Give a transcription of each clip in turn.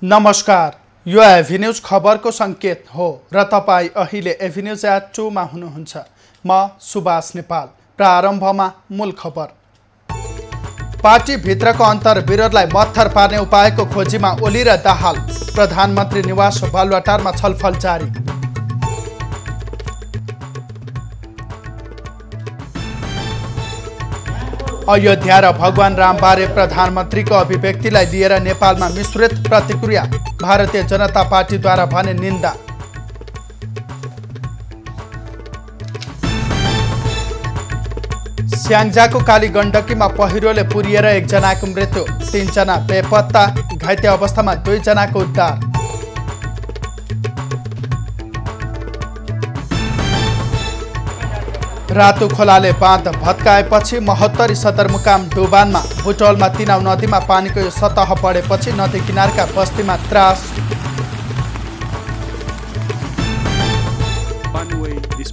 नमस्कार, यो एभिन्यूज खबरको सङ्केत हो र तपाईँ अहिले एभिन्यूज एट 2 मा हुनुहुन्छ। म सुभाष नेपाल। प्रारम्भमा मूल खबर। पार्टीभित्रको अन्तर्विरोधलाई मत्थर पार्ने उपायको खोजीमा ओली र दाहाल। प्रधानमन्त्री निवास बालुवाटारमा छलफल जारी। अयोध्या र भगवान रामबारे प्रधानमन्त्रीको अभिव्यक्तिलाई लिएर नेपालमा मिश्रित प्रतिक्रिया। भारतीय जनता पार्टीद्वारा भने निन्दा। स्याङ्जाको काली गण्डकीमा पहिरोले पुरिएर एकजनाको मृत्यु, 3 जना बेपत्ता, घाइते अवस्थामा 2 जनाको उद्धार। रातो खोलाले बाँध भत्काएपछि महोत्तरी सदरमुकाम डुबानमा, बुटोलमा तिनाउ नदीमा पानीको सतह बढेपछि नदी किनारका बस्तीमा त्रास।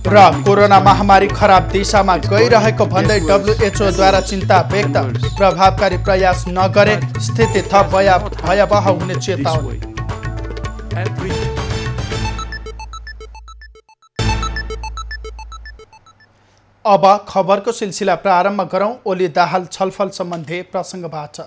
र कोरोना महामारी खराब दिशामा गइरहेको भन्दै WHO द्वारा चिन्ता व्यक्त। प्रभावकारी प्रयास नगरे स्थिति थप भयावह हुने चेतावनी। अब खबरको सिलसिला प्रारम्भ गरौँ। ओली दाहाल छलफल सम्बन्धी प्रसङ्गबाट।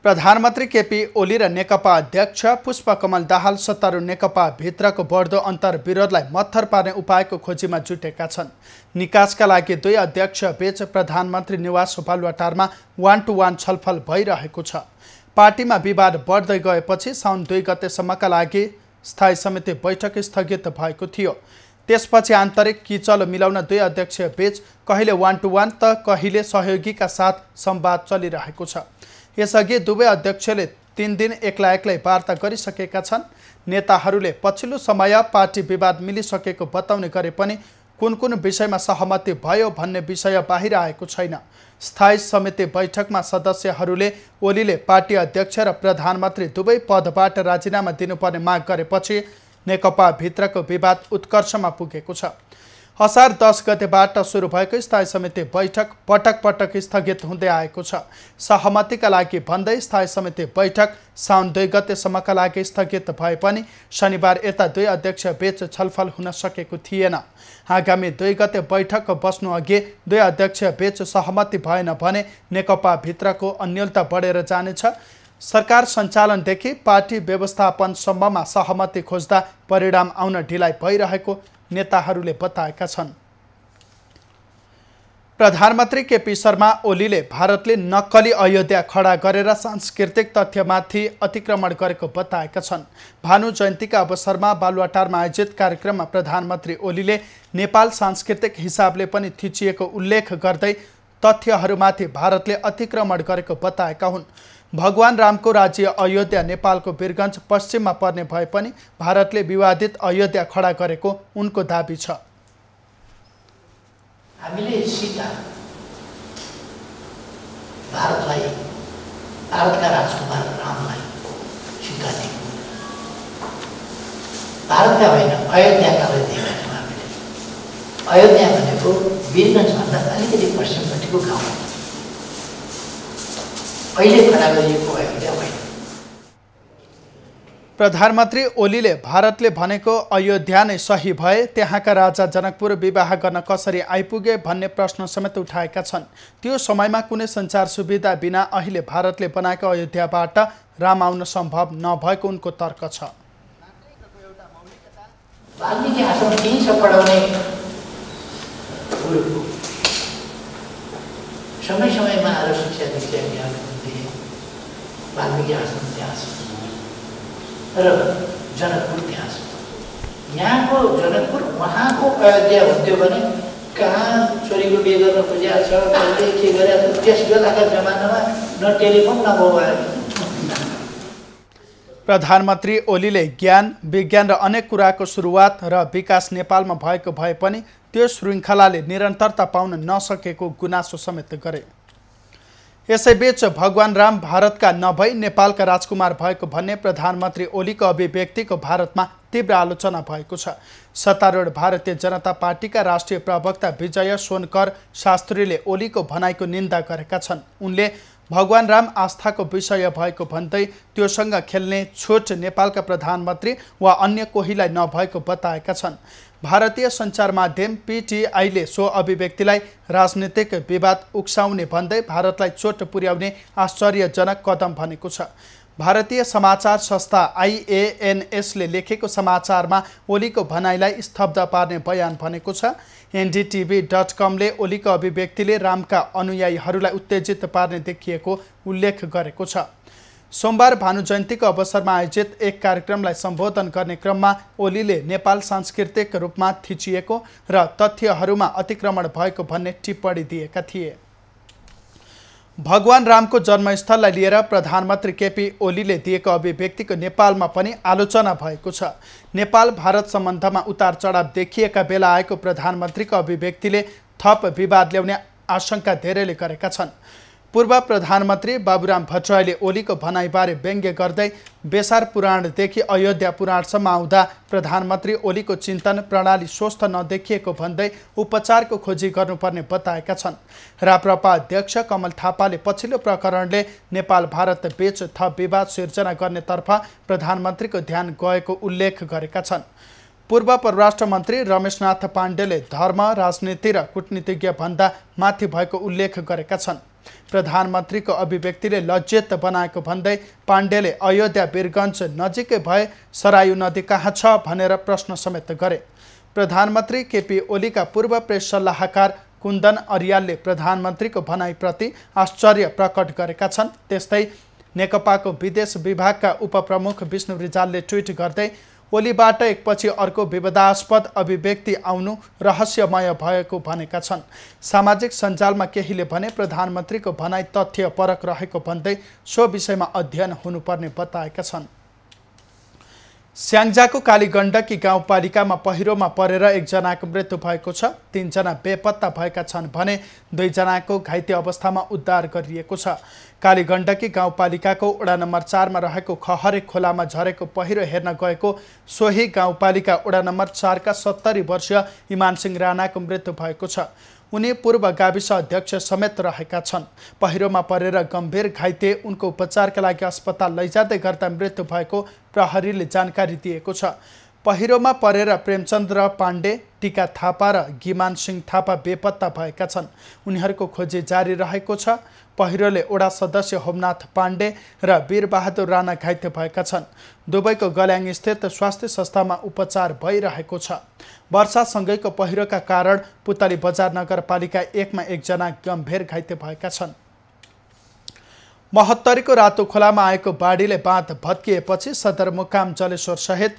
प्रधानमन्त्री केपी ओली र नेकपा अध्यक्ष पुष्पकमल दाहाल सत्तारूढ नेकपा भित्रको बढ्दो अन्तर्विरोधलाई मत्थर पार्ने उपायको खोजीमा जुटेका छन्। निकासका लागि दुई अध्यक्ष बीच प्रधानमन्त्री निवास बालुवाटारमा 1-to-1 छलफल भइरहेको छ। पार्टीमा विवाद बढ्दै गएपछि साउन 2 गतेसम्मका लागि स्थायी समिति बैठक स्थगित भएको थियो। त्यसपछि आन्तरिक किचलो मिलाउन दुई अध्यक्ष बीच कहिले 1-to-1 त कहिले सहयोगीका साथ संवाद चलिरहेको छ। यसअघि दुवै अध्यक्षले 3 दिन एक्लै वार्ता गरिसकेका छन्। नेताहरूले पछिल्लो समय पार्टी विवाद मिलिसकेको बताउने गरे पनि कुन विषयमा सहमति भयो भन्ने विषय बाहिर आएको छैन। स्थायी समिति बैठकमा सदस्यहरूले ओलीले पार्टी अध्यक्ष र प्रधानमन्त्री दुवै पदबाट राजीनामा दिनुपर्ने माग गरेपछि नेकपा भित्रको विवाद उत्कर्षमा पुगेको छ। असार 10 गतेबाट सुरु भएको स्थायी समिति बैठक पटक स्थगित हुँदै आएको छ। सहमतिका लागि भन्दै स्थायी समिति बैठक साउन 2 गतेसम्मका लागि स्थगित भए पनि शनिबार यता दुई अध्यक्ष बीच छलफल हुन सकेको थिएन। आगामी 2 गते बैठक बस्नु अघि दुई अध्यक्ष बीच सहमति भएन भने नेकपा भित्रको अन्योलता बढेर जानेछ। सरकार सञ्चालनदेखि पार्टी व्यवस्थापनसम्ममा सहमति खोज्दा परिणाम आउन ढिलाइ भइरहेको नेताहरूले बताएका छन्। प्रधानमन्त्री केपी शर्मा ओलीले भारतले नक्कली अयोध्या खडा गरेर सांस्कृतिक तथ्यमाथि अतिक्रमण गरेको बताएका छन्। भानु जयन्तीका अवसरमा बालुवाटारमा आयोजित कार्यक्रममा प्रधानमन्त्री ओलीले नेपाल सांस्कृतिक हिसाबले पनि थिचिएको उल्लेख गर्दै तथ्यहरूमाथि भारतले अतिक्रमण गरेको बताएका हुन्। भगवान रामको राज्य अयोध्या नेपालको वीरगञ्ज पश्चिममा पर्ने भए पनि भारतले विवादित अयोध्या खडा गरेको उनको दाबी छ। हामीले सीता भारतलाई, भारतका राजकुमार रामलाई सीता दियौँ। भारतका होइन, अयोध्याकालाई दिएका छौँ हामीले। अयोध्या भनेको वीरगञ्जभन्दा अलिकति पश्चिमपट्टिको गाउँ हो। अहिले खडा गरिएको अयोध्या होइन। प्रधानमन्त्री ओलीले भारतले भनेको अयोध्या नै सही भए त्यहाँका राजा जनकपुर विवाह गर्न कसरी आइपुगे भन्ने प्रश्न समेत उठाएका छन्। त्यो समयमा कुनै सञ्चार सुविधा बिना अहिले भारतले बनाएको अयोध्याबाट राम आउन सम्भव नभएको उनको तर्क छ। वाल्मीकि आश्रम केही छ पढाउने समयमा आएर शिक्षा दीक्षा ज्ञान दिए। वाल्मीकि आश्रम त्यहाँ छ र जनकपुर त्यहाँ छ। यहाँको जनकपुर उहाँको अयोध्या हुन्थ्यो भने कहाँ छोरीको बिहे गर्न खोजेको छ, कसले के गरेको छ, त्यस बेलाका जमानामा न टेलिफोन न मोबाइल। प्रधानमन्त्री ओलीले ज्ञान विज्ञान र अनेक कुराको सुरुवात र विकास नेपालमा भएको भए पनि त्यो श्रृङ्खलाले निरन्तरता पाउन नसकेको गुनासो समेत गरे। यसैबीच भगवान राम भारतका नभई नेपालका राजकुमार भएको भन्ने प्रधानमन्त्री ओलीको अभिव्यक्तिको भारतमा तीव्र आलोचना भएको छ। सत्तारूढ भारतीय जनता पार्टीका राष्ट्रिय प्रवक्ता विजय सोनकर शास्त्रीले ओलीको भनाइको निन्दा गरेका छन्। उनले भगवान राम आस्थाको विषय भएको भन्दै त्योसँग खेल्ने छुट नेपालका प्रधानमन्त्री वा अन्य कोहीलाई नभएको बताएका छन्। भारतीय सञ्चार माध्यम पीटीआईले सो अभिव्यक्तिलाई राजनीतिक विवाद उक्साउने भन्दै भारतलाई चोट पुर्याउने आश्चर्यजनक कदम भनेको छ। भारतीय समाचार संस्था IANSले लेखेको समाचारमा ओलीको भनाइलाई स्तब्ध पार्ने बयान भनेको छ। NDTV.comले ओलीको अभिव्यक्तिले रामका अनुयायीहरूलाई उत्तेजित पार्ने देखिएको उल्लेख गरेको छ। सोमबार भानु जयन्तीको अवसरमा आयोजित एक कार्यक्रमलाई सम्बोधन गर्ने क्रममा ओलीले नेपाल सांस्कृतिक रूपमा थिचिएको र तथ्यहरूमा अतिक्रमण भएको भन्ने टिप्पणी दिएका थिए। भगवान रामको जन्मस्थललाई लिएर प्रधानमन्त्री केपी ओलीले दिएको अभिव्यक्तिको नेपालमा पनि आलोचना भएको छ। नेपाल भारत सम्बन्धमा उतार चढाव देखिएका बेला आएको प्रधानमन्त्रीको अभिव्यक्तिले थप विवाद ल्याउने आशंका धेरैले गरेका छन्। पूर्व प्रधानमन्त्री बाबुराम भट्टराईले ओलीको भनाइबारे व्यङ्ग्य गर्दै बेसार पुराणदेखि अयोध्या पुराणसम्म आउँदा प्रधानमन्त्री ओलीको चिन्तन प्रणाली स्वस्थ नदेखिएको भन्दै उपचारको खोजी गर्नुपर्ने बताएका छन्। राप्रपा अध्यक्ष कमल थापाले पछिल्लो प्रकरणले नेपाल भारत बीच थप विवाद सिर्जना गर्नेतर्फ प्रधानमन्त्रीको ध्यान गएको उल्लेख गरेका छन्। पूर्व परराष्ट्र मन्त्री रमेशनाथ पाण्डेले धर्म, राजनीति र कूटनीतिज्ञ भन्दा माथि भएको उल्लेख गरेका छन्। प्रधानमन्त्रीको अभिव्यक्तिले लज्जित बनाएको भन्दै पाण्डेले अयोध्या वीरगञ्ज नजिकै भए सरायु नदी कहाँ छ भनेर प्रश्न समेत गरे। प्रधानमन्त्री केपी ओलीका पूर्व प्रेस सल्लाहकार कुन्दन अर्यालले प्रधानमन्त्रीको भनाइप्रति आश्चर्य प्रकट गरेका छन्। त्यस्तै नेकपाको विदेश विभागका उपप्रमुख विष्णु रिजालले ट्विट गर्दै ओलीबाट एकपछि अर्को विवादास्पद अभिव्यक्ति आउनु रहस्यमय भएको भनेका छन्। सामाजिक सञ्जालमा केहीले भने प्रधानमन्त्रीको भनाइ तथ्यपरक रहेको भन्दै सो विषयमा अध्ययन हुनुपर्ने बताएका छन्। स्याङ्जाको कालीगण्डकी गाउँपालिकामा पहिरोमा परेर एकजनाको मृत्यु भएको छ। 3 जना बेपत्ता भएका छन् भने 2 जनाको घाइते अवस्थामा उद्धार गरिएको छ। कालीगण्डकी गाउँपालिकाको वडा नम्बर 4 मा रहेको खहरे खोलामा झरेको पहिरो हेर्न गएको सोही गाउँपालिका वडा नम्बर 4 का 70 वर्षीय इमान सिंह राणाको मृत्यु भएको छ। उनी पूर्व गाविस अध्यक्ष समेत रहेका छन्। पहिरोमा परेर गम्भीर घाइते उनको उपचारका लागि अस्पताल लैजाँदै गर्दा मृत्यु भएको प्रहरीले जानकारी दिएको छ। पहिरोमा परेर प्रेमचन्द्र पाण्डे, टिका थापा र गिमान सिंह थापा बेपत्ता भएका छन्। उनीहरूको खोजी जारी रहेको छ। पहिरोले वडा सदस्य होमनाथ पाण्डे र वीरबहादुर राणा घाइते भएका छन्। दुबईको गल्याङ स्थित स्वास्थ्य संस्थामा उपचार भइरहेको छ। वर्षासँगैको पहिरोका कारण पुतली बजार नगरपालिका 1 मा 1 जना गम्भीर घाइते भएका छन्। महोत्तरीको रातो खोलामा आएको बाढीले बाँध भत्किएपछि सदरमुकाम जलेश्वर सहित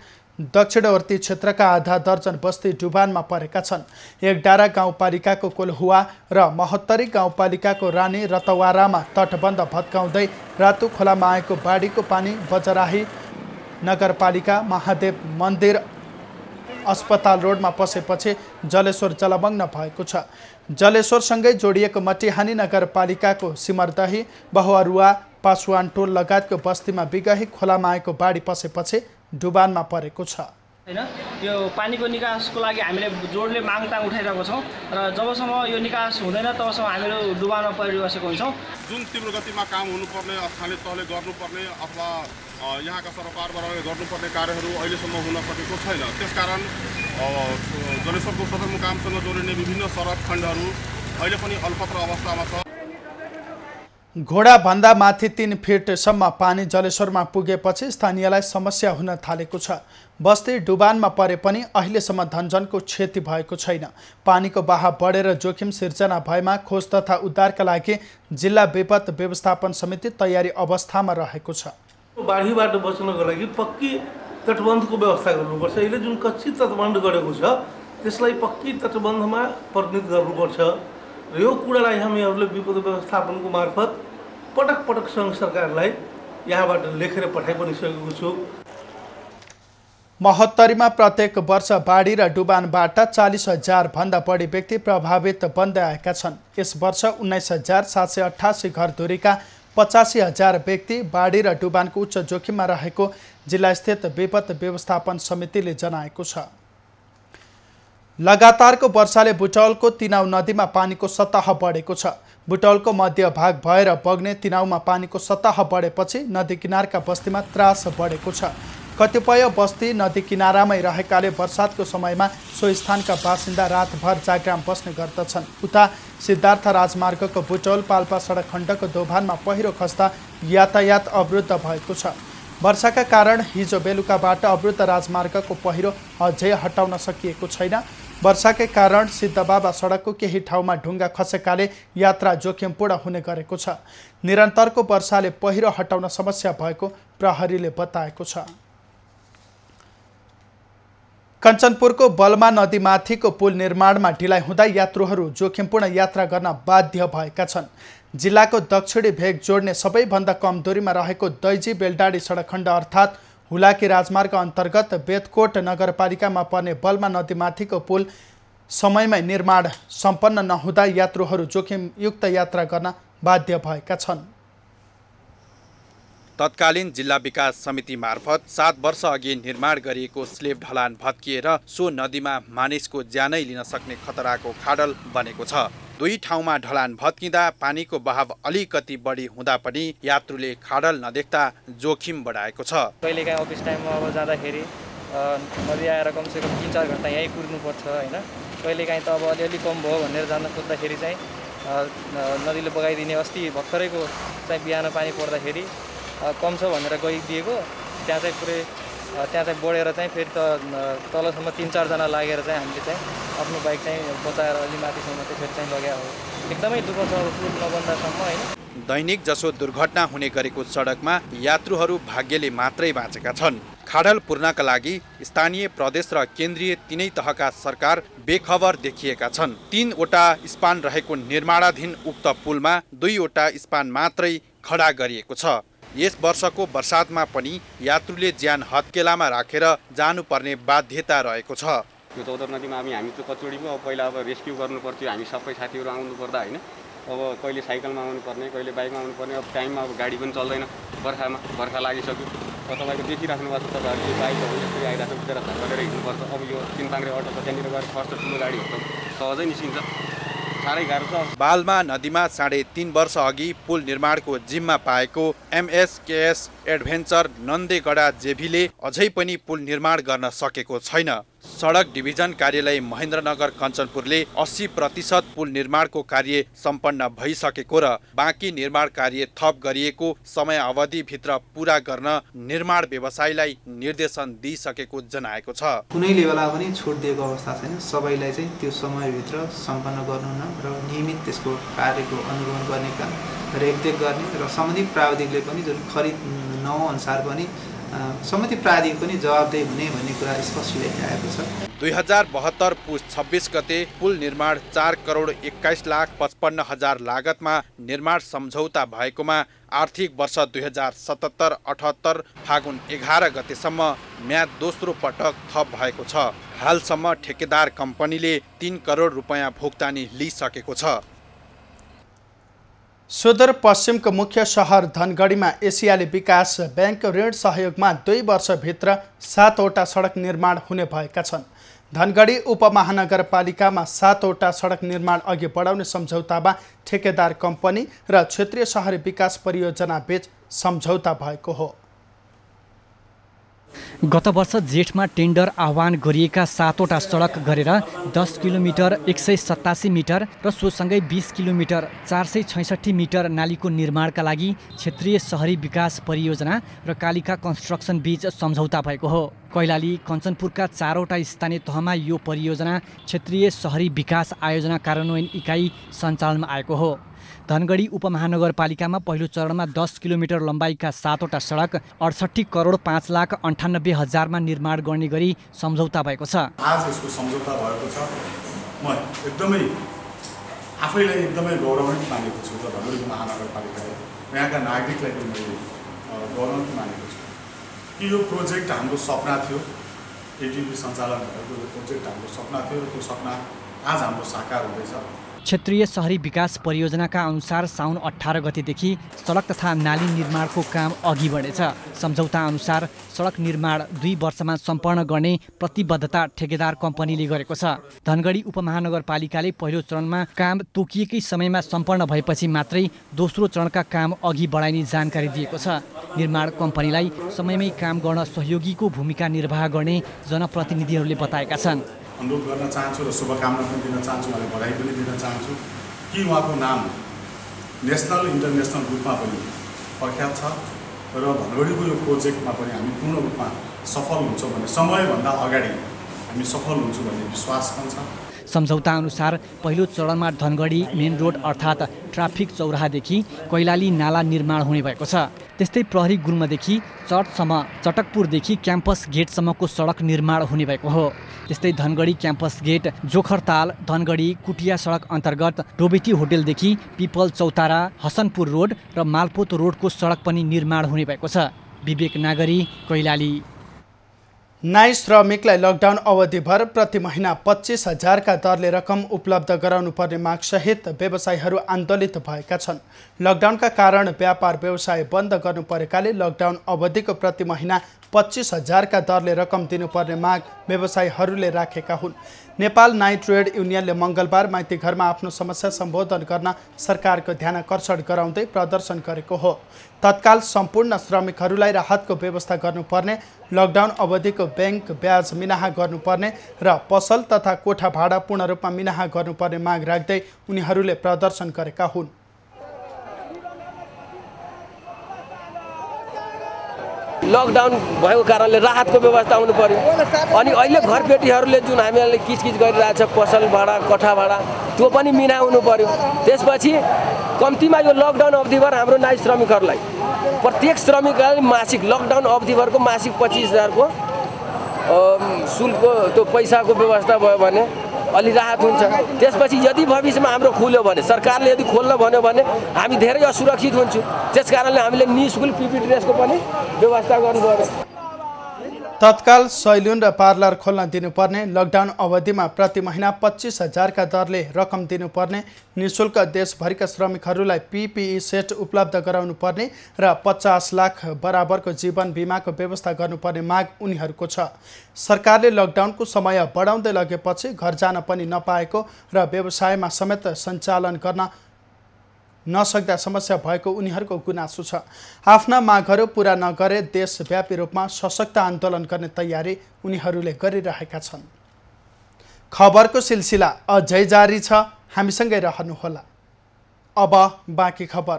दक्षिणवर्ती क्षेत्रका आधा दर्जन बस्ती डुबानमा परेका छन्। एकडारा गाउँपालिकाको कोल्हुवा र महोत्तरी गाउँपालिकाको रानी रतवारामा तटबन्ध भत्काउँदै रातो खोलामा आएको बाढीको पानी बजराही नगरपालिका, महादेव मन्दिर, अस्पताल रोडमा पसेपछि जलेश्वर जलमग्न भएको छ। जलेश्वरसँगै जोडिएको मटिहानी नगरपालिकाको सिमरदही, बहुअरुवा, पासवानटोल लगायतको बस्तीमा बिगही खोलामा आएको बाढी पसेपछि डुबानमा परेको छ। हैन, यो पानीको निकासको लागि हामीले जोडले मागताङ उठाइरहेको छौँ र जबसम्म यो निकास हुँदैन तबसम्म हामीहरू डुबानमा परिबसेको हुन्छौँ। जुन तीव्र गतिमा काम हुनुपर्ने, स्थानीय तहले गर्नुपर्ने अथवा यहाँका सरकारबाट गर्नुपर्ने कार्यहरू अहिलेसम्म हुन सकेको छैन। त्यसकारण जलेश्वरको सदरमुकामसँग जोडिने विभिन्न सडक खण्डहरू अहिले पनि अल्पत्र अवस्थामा छ। घोडाभन्दा माथि 3 फिटसम्म पानी जलेश्वरमा पुगेपछि स्थानीयलाई समस्या हुन थालेको छ। बस्ती डुबानमा परे पनि अहिलेसम्म धनजनको क्षति भएको छैन। पानीको बहाव बढेर जोखिम सिर्जना भएमा खोज तथा उद्धारका लागि जिल्ला विपद व्यवस्थापन समिति तयारी अवस्थामा रहेको छ। बाढीबाट बच्नको लागि पक्की तटबन्धको व्यवस्था गर्नुपर्छ। अहिले जुन कच्ची तटबन्ध गरेको छ त्यसलाई पक्की तटबन्धमा परिणत गर्नुपर्छ र यो कुरालाई हामीहरूले विपद व्यवस्थापनको मार्फत पटक पटक सङ्घ सरकारलाई यहाँबाट लेखेर पठाइ पनि सकेको छु। महोत्तरीमा प्रत्येक वर्ष बाढी र डुबानबाट 40,000 भन्दा बढी व्यक्ति प्रभावित बन्दै आएका छन्। यस वर्ष 19,788 घरधुरीका 85,000 व्यक्ति बाढी र डुबानको उच्च जोखिममा रहेको जिल्लास्थित विपद व्यवस्थापन समितिले जनाएको छ। लगातारको वर्षाले बुटवलको तिनाउ नदीमा पानीको सतह बढेको छ। बुटौलको मध्य भाग भएर बग्ने तिनाउमा पानीको सतह बढेपछि नदी किनारका बस्तीमा त्रास बढेको छ। कतिपय बस्ती नदी किनारामै रहेकाले वर्षातको समयमा सो स्थानका बासिन्दा रातभर जाग्राम बस्ने गर्दछन्। उता सिद्धार्थ राजमार्गको बुटौल पाल्पा सडक खण्डको दोभानमा पहिरो खस्दा यातायात अवरुद्ध भएको छ। वर्षाका कारण हिजो बेलुकाबाट अवरुद्ध राजमार्गको पहिरो अझै हटाउन सकिएको छैन। वर्षाकै कारण सिद्धबाबा सडकको केही ठाउँमा ढुङ्गा खसेकाले यात्रा जोखिमपूर्ण हुने गरेको छ। निरन्तरको वर्षाले पहिरो हटाउन समस्या भएको प्रहरीले बताएको छ। कञ्चनपुरको बलमा नदीमाथिको पुल निर्माणमा ढिलाइ हुँदा यात्रुहरू जोखिमपूर्ण यात्रा गर्न बाध्य भएका छन्। जिल्लाको दक्षिणी भेग जोड्ने सबैभन्दा कम दूरीमा रहेको दैजी बेलडाडी सडक खण्ड अर्थात् हुलाकी राजमार्ग अन्तर्गत बेतकोट नगरपालिकामा पर्ने बलमा नदीमाथिको पुल समयमै निर्माण सम्पन्न नहुँदा यात्रुहरू जोखिमयुक्त यात्रा गर्न बाध्य भएका छन्। तत्कालीन जिल्ला विकास समिति मार्फत 7 वर्ष अघि निर्माण गरिएको स्लेब ढलान भत्किएर सो नदीमा मानिसको ज्यानै लिन सक्ने खतराको खाडल बनेको छ। दुई ठाउँमा ढलान भत्किँदा पानीको बहाव अलिकति बढी हुँदा पनि यात्रुले खाडल नदेख्दा जोखिम बढाएको छ। कहिलेकाहीँ अफिस टाइममा अब जाँदाखेरि नदी आएर कमसेकम 3-4 घन्टा यहीँ कुर्नुपर्छ होइन। कहिलेकाहीँ त अब अलिअलि कम भयो भनेर जान खोज्दाखेरि चाहिँ नदीले बगाइदिने। अस्ति भर्खरैको चाहिँ बिहान पानी पर्दाखेरि कम छ भनेर गइदिएको, त्यहाँ चाहिँ बढेर चाहिँ फेरि त तलसम्म 3-4 जना लागेर चाहिँ हामीले चाहिँ आफ्नो बाइक चाहिँ बचाएर अलि माथिसम्म चाहिँ फेरि चाहिँ लग्या हो। एकदमै दुःख छ पुल नबन्दासम्म होइन। दैनिक जसो दुर्घटना हुने गरेको सडकमा यात्रुहरू भाग्यले मात्रै बाँचेका छन्। खाडल पूर्णका लागि स्थानीय प्रदेश र केन्द्रीय तीनै तहका सरकार बेखबर देखिएका छन्। 3वटा स्पान रहेको निर्माणाधीन उक्त पुलमा 2वटा स्पान मात्रै खडा गरिएको छ। यस वर्षको वर्षातमा पनि यात्रुले ज्यान हत्केलामा राखेर जानुपर्ने बाध्यता रहेको छ। यो चौधर नदीमा हामी चाहिँ कचोडीको पहिला अब रेस्क्यु गर्नु पर्थ्यो। हामी सबै साथीहरू आउनु पर्दा होइन, अब कहिले साइकलमा आउनु पर्ने, कहिले बाइकमा आउनु पर्ने। अब टाइममा अब गाडी पनि चल्दैन। बर्खा लागिसक्यो। तपाईँको देखिराख्नु भएको छ, तपाईँहरू बाइकहरू यसरी आइरहेको छ, बिचरा गरेर हिँड्नुपर्छ। अब यो 3 पाङ्रे अटो त त्यहाँनिर गएर फर्स्ट ठुलो गाडीहरू त सहजै निस्किन्छ। साह्रै गाह्रो छ। बालमा नदीमा 3.5 वर्ष अघि पुल निर्माणको जिम्मा पाएको MSKS एडभेन्चर नन्देगडा जेभीले अझै पनि पुल निर्माण गर्न सकेको छैन। सडक डिभिजन कार्यालय महेन्द्रनगर कञ्चनपुरले 80% पुल निर्माणको कार्य सम्पन्न भइसकेको र बाँकी निर्माण कार्य थप गरिएको समय अवधिभित्र पुरा गर्न निर्माण व्यवसायीलाई निर्देशन दिइसकेको जनाएको छ। कुनै लेभलमा पनि छुट दिएको अवस्था छैन। सबैलाई चाहिँ त्यो समयभित्र सम्पन्न गर्नु र नियमित त्यसको कार्यको अनुगमन गर्ने काम रेखदेख गर्ने र सम्बन्धित प्राविधिकले पनि जुन खरिद नअनुसार पनि सम्बन्धित प्राधिक पनि जवाबदेही हुने भन्ने कुरा स्पष्ट लेखिएको छ। 2072 पुस 26 गते पुल निर्माण 4,21,55,000 लागतमा निर्माण सम्झौता भएकोमा आर्थिक वर्ष 2077-78 फागुन 11 गतेसम्म म्याद दोस्रो पटक थप भएको छ। हालसम्म ठेकेदार कम्पनीले 3 करोड रुपैयाँ भुक्तानी लिइसकेको छ। सुदूरपश्चिमको मुख्य सहर धनगढीमा एसियाली विकास बैंक ऋण सहयोगमा 2 वर्षभित्र 7वटा सडक निर्माण हुने भएका छन्। धनगढी उपमहानगरपालिकामा 7वटा सडक निर्माण अघि बढाउने सम्झौतामा ठेकेदार कम्पनी र क्षेत्रीय शहरी विकास परियोजना बीच सम्झौता भएको हो। गत वर्ष जेठमा टेन्डर आह्वान गरिएका 7वटा सडक गरेर 10 किलोमिटर 187 मिटर र सोसँगै 20 किलोमिटर 466 मिटर नालीको निर्माणका लागि क्षेत्रीय शहरी विकास परियोजना र कालिका कन्स्ट्रक्सन बीच सम्झौता भएको हो। कैलाली कञ्चनपुरका 4वटा स्थानीय तहमा यो परियोजना क्षेत्रीय शहरी विकास आयोजना कार्यान्वयन इकाइ सञ्चालनमा आएको हो। धनगढी उपमहानगरपालिकामा पहिलो चरणमा 10 किलोमिटर लम्बाइका 7वटा सडक 68 करोड 5,98,000 निर्माण गर्ने गरी सम्झौता भएको छ। आज यसको सम्झौता भएको छ। म आफैलाई एकदमै गौरवान्वित मानेको छु र धनगढी महानगरपालिकाले यहाँका नागरिकलाई पनि मैले गौरवान्वित मानेको छु कि यो प्रोजेक्ट हाम्रो सपना थियो। एटिपी सञ्चालन भएको यो प्रोजेक्ट हाम्रो सपना थियो र त्यो सपना आज हाम्रो साकार हुँदैछ। क्षेत्रीय शहरी विकास परियोजनाका अनुसार साउन 18 गतेदेखि सडक तथा नाली निर्माणको काम अघि बढेछ। सम्झौता अनुसार सडक निर्माण 2 वर्षमा सम्पन्न गर्ने प्रतिबद्धता ठेकेदार कम्पनीले गरेको छ। धनगढी उपमहानगरपालिकाले पहिलो चरणमा काम तोकिएकै समयमा सम्पन्न भएपछि मात्रै दोस्रो चरणका काम अघि बढाइने जानकारी दिएको छ। निर्माण कम्पनीलाई समयमै काम गर्न सहयोगीको भूमिका निर्वाह गर्ने जनप्रतिनिधिहरूले बताएका छन्। अनुरोध गर्न चाहन्छु र शुभकामना पनि दिन चाहन्छु, उहाँलाई बधाई पनि दिन चाहन्छु कि उहाँको नाम नेसनल इन्टरनेसनल रूपमा पनि प्रख्यात छ र धनगढीको यो प्रोजेक्टमा पनि हामी पूर्ण रूपमा सफल हुन्छौँ भन्ने, समयभन्दा अगाडि हामी सफल हुन्छौँ भन्ने विश्वास पनि छ। सम्झौता अनुसार पहिलो चरणमा धनगढी मेन रोड अर्थात् ट्राफिक चौराहादेखि कैलाली नाला निर्माण हुने भएको छ। त्यस्तै प्रहरी गुल्मदेखि चर्चसम्म, चटकपुरदेखि क्याम्पस गेटसम्मको सडक निर्माण हुने भएको हो। त्यस्तै धनगढी क्याम्पस गेट, जोखरताल, धनगढी कुटिया सडक अन्तर्गत डोबेटी होटेलदेखि पिपल चौतारा, हसनपुर रोड र मालपोत रोडको सडक पनि निर्माण हुने भएको छ। विवेक नागरी, कैलाली। नाई श्रमिकलाई लकडाउन अवधिभर प्रति महिना 25,000 का दरले रकम उपलब्ध गराउनु पर्ने मागसहित व्यवसायीहरू आन्दोलित भएका छन्। लकडाउनका कारण व्यापार व्यवसाय बन्द गर्नु परेकाले लकडाउन अवधिको प्रति महिना 25,000 का दरले रकम दिनुपर्ने माग व्यवसायीहरूले राखेका हुन्। नेपाल नाई ट्रेड युनियनले मङ्गलबार माइतीघरमा आफ्नो समस्या सम्बोधन गर्न सरकारको ध्यानाकर्षण गराउँदै प्रदर्शन गरेको हो। तत्काल सम्पूर्ण श्रमिकहरूलाई राहतको व्यवस्था गर्नुपर्ने, लकडाउन अवधिको ब्याङ्क ब्याज मिनाहा गर्नुपर्ने र पसल तथा कोठा भाडा पूर्ण रूपमा मिनाहा गर्नुपर्ने माग राख्दै उनीहरूले प्रदर्शन गरेका हुन्। लकडाउन भएको कारणले राहतको व्यवस्था हुनु पर्यो। अनि अहिले घरबेटीहरूले जुन हामीहरूले किचकिच गरिरहेछ पसल भाडा, कोठा भाडा, त्यो पनि मिना हुनु पर्यो। त्यसपछि कम्तीमा यो लकडाउन अवधिभर हाम्रो नाई श्रमिकहरूलाई प्रत्येक श्रमिकलाई मासिक लकडाउन अवधिभरको मासिक 25,000 को शुल्क त्यो पैसाको व्यवस्था भयो भने अलि राहत हुन्छ। त्यसपछि यदि भविष्यमा हाम्रो खुल्यो भने, सरकारले यदि खोल्न भन्यो भने हामी धेरै असुरक्षित हुन्छौँ। त्यसकारणले हामीले निःशुल्क पिपी ड्रेसको पनि व्यवस्था गर्नुपर्यो। तत्काल सैलुन र पार्लर खोल्न दिनुपर्ने, लकडाउन अवधिमा प्रति महिना 25,000 का दरले रकम दिनुपर्ने, निःशुल्क देशभरिका श्रमिकहरूलाई PPE सेट उपलब्ध गराउनु पर्ने र 50 लाख बराबरको जीवन बिमाको व्यवस्था गर्नुपर्ने माग उनीहरूको छ। सरकारले लकडाउनको समय बढाउँदै लगेपछि घर जान पनि नपाएको र व्यवसायमा समेत सञ्चालन गर्न नसक्दा समस्या भएको उनीहरूको गुनासो छ। आफ्ना मागहरू पूरा नगरे देशव्यापी रूपमा सशक्त आन्दोलन गर्ने तयारी उनीहरूले गरिरहेका छन्। खबरको सिलसिला अझै जारी छ, हामीसँगै रहनुहोला। अब बाँकी खबर।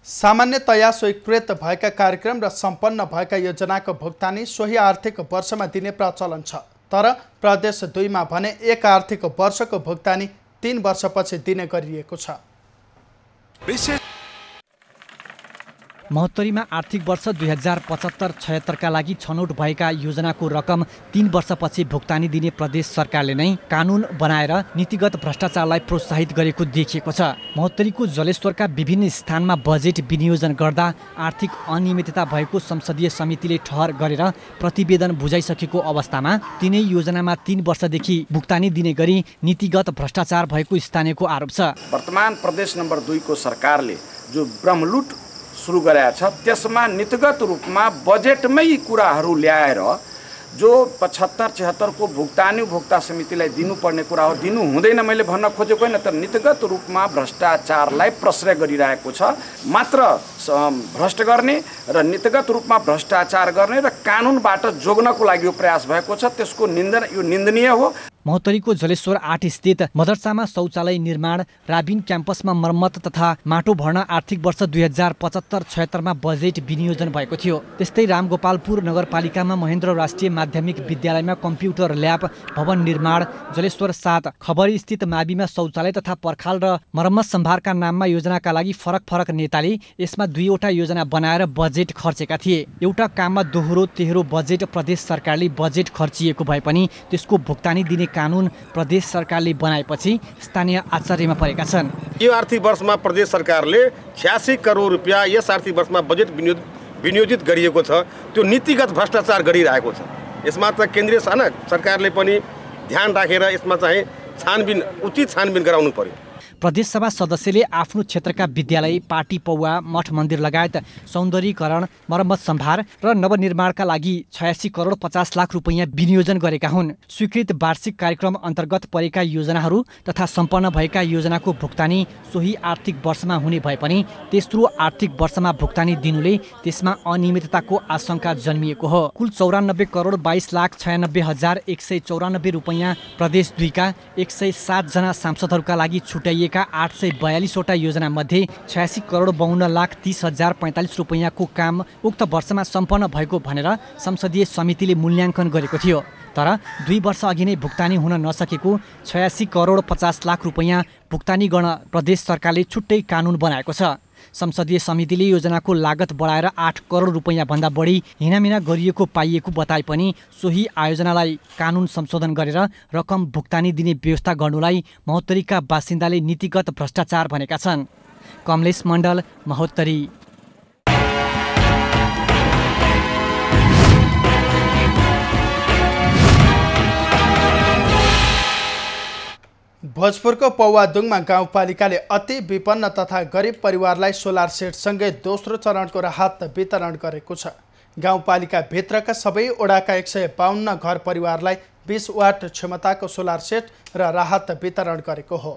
सामान्यतया स्वीकृत भएका कार्यक्रम र सम्पन्न भएका योजनाको भुक्तानी सोही आर्थिक वर्षमा दिने प्रचलन छ। तर प्रदेश 2 मा भने एक आर्थिक वर्षको भुक्तानी 3 वर्षपछि दिने गरिएको छ। महोत्तरीमा आर्थिक वर्ष 2075-76 का लागि छनौट भएका योजनाको रकम 3 वर्षपछि भुक्तानी दिने प्रदेश सरकारले नै कानुन बनाएर नीतिगत भ्रष्टाचारलाई प्रोत्साहित गरेको देखिएको छ। महोत्तरीको जलेश्वरका विभिन्न स्थानमा बजेट विनियोजन गर्दा आर्थिक अनियमितता भएको संसदीय समितिले ठहर गरेर प्रतिवेदन बुझाइसकेको अवस्थामा तिनै योजनामा 3 वर्षदेखि भुक्तानी दिने गरी नीतिगत भ्रष्टाचार भएको स्थानीयको आरोप छ। वर्तमान प्रदेश नम्बर 2 को सरकारले जो ब्रह्मलुट सुरु गरेको छ त्यसमा नीतिगत रूपमा बजेटमै कुराहरू ल्याएर जो 75-76 को भुक्तानी उपभोक्ता समितिलाई दिनुपर्ने कुरा हो दिनु हुँदैन मैले भन्न खोजेको होइन, तर नीतिगत रूपमा भ्रष्टाचारलाई प्रश्रय गरिरहेको छ। मात्र भ्रष्ट गर्ने र नीतिगत रूपमा भ्रष्टाचार गर्ने र कानुनबाट जोग्नको लागि यो प्रयास भएको छ, त्यसको यो निन्दनीय हो। महोत्तरीको जलेश्वर 8 स्थित मदरसामा शौचालय निर्माण, राबिन क्याम्पसमा मर्मत तथा माटो भर्न आर्थिक वर्ष 2075-76 मा बजेट विनियोजन भएको थियो। त्यस्तै रामगोपालपुर नगरपालिकामा महेन्द्र राष्ट्रिय माध्यमिक विद्यालयमा कम्प्युटर ल्याब भवन निर्माण, जलेश्वर 7 खबरी स्थित माविमा शौचालय तथा पर्खाल र मर्मत सम्भारका नाममा योजनाका लागि फरक नेताले यसमा 2 वटा योजना बनाएर बजेट खर्चेका थिए। एउटा काममा दोहोरो तेह्रो बजेट प्रदेश सरकारले बजेट खर्चिएको भए पनि त्यसको भुक्तानी दिने कानुन प्रदेश सरकारले बनाएपछि स्थानीय आश्चर्यमा परेका छन्। यो आर्थिक वर्षमा प्रदेश सरकारले 86 करोड रुपैयाँ यस आर्थिक वर्षमा बजेट विनियोजित गरिएको छ, त्यो नीतिगत भ्रष्टाचार गरिरहेको छ। यसमा त केन्द्रीय सरकारले पनि ध्यान राखेर यसमा चाहिँ उचित छानबिन गराउनु पर्यो। प्रदेशसभा सदस्यले आफ्नो क्षेत्रका विद्यालय, पार्टी पौवा, मठ मन्दिर लगायत सौन्दर्यीकरण, मर्मत सम्भार र नवनिर्माणका लागि 86 करोड 50 लाख रुपैयाँ विनियोजन गरेका हुन्। स्वीकृत वार्षिक कार्यक्रम अन्तर्गत परेका योजनाहरू तथा सम्पन्न भएका योजनाको भुक्तानी सोही आर्थिक वर्षमा हुने भए पनि तेस्रो आर्थिक वर्षमा भुक्तानी दिनुले त्यसमा अनियमितताको आशंका जन्मिएको हो। कुल 94 करोड 22 लाख 96 हजार 194 रुपैयाँ प्रदेश 2 का 107 जना सांसदहरूका लागि छुट्याइएका 842 वटा योजना मध्ये 86 करोड 52 लाख 30 हजार 45 रुपैयाँको काम उक्त वर्षमा सम्पन्न भएको भनेर संसदीय समितिले मूल्याङ्कन गरेको थियो। तर 2 वर्ष अघि नै भुक्तानी हुन नसकेको 86 करोड 50 लाख रुपैयाँ भुक्तानी गर्न प्रदेश सरकारले छुट्टै कानुन बनाएको छ। संसदीय समितिले योजनाको लागत बढाएर 8 करोड रुपैयाँ भन्दा बढी हिनामिना गरिएको पाइएको बताए पनि सोही आयोजनालाई कानुन संशोधन गरेर रकम भुक्तानी दिने व्यवस्था गर्नुलाई महोत्तरीका बासिन्दाले नीतिगत भ्रष्टाचार भनेका छन्। कमलेश मण्डल, महोत्तरी। भोजपुरको पौवादुङमा गाउँपालिकाले अति विपन्न तथा गरिब परिवारलाई सोलर सेटसँगै दोस्रो चरणको राहत वितरण गरेको छ। गाउँपालिका भित्रका सबै ओडाका 152 घर परिवारलाई 20 वाट क्षमताको सोलर सेट र राहत वितरण गरेको हो।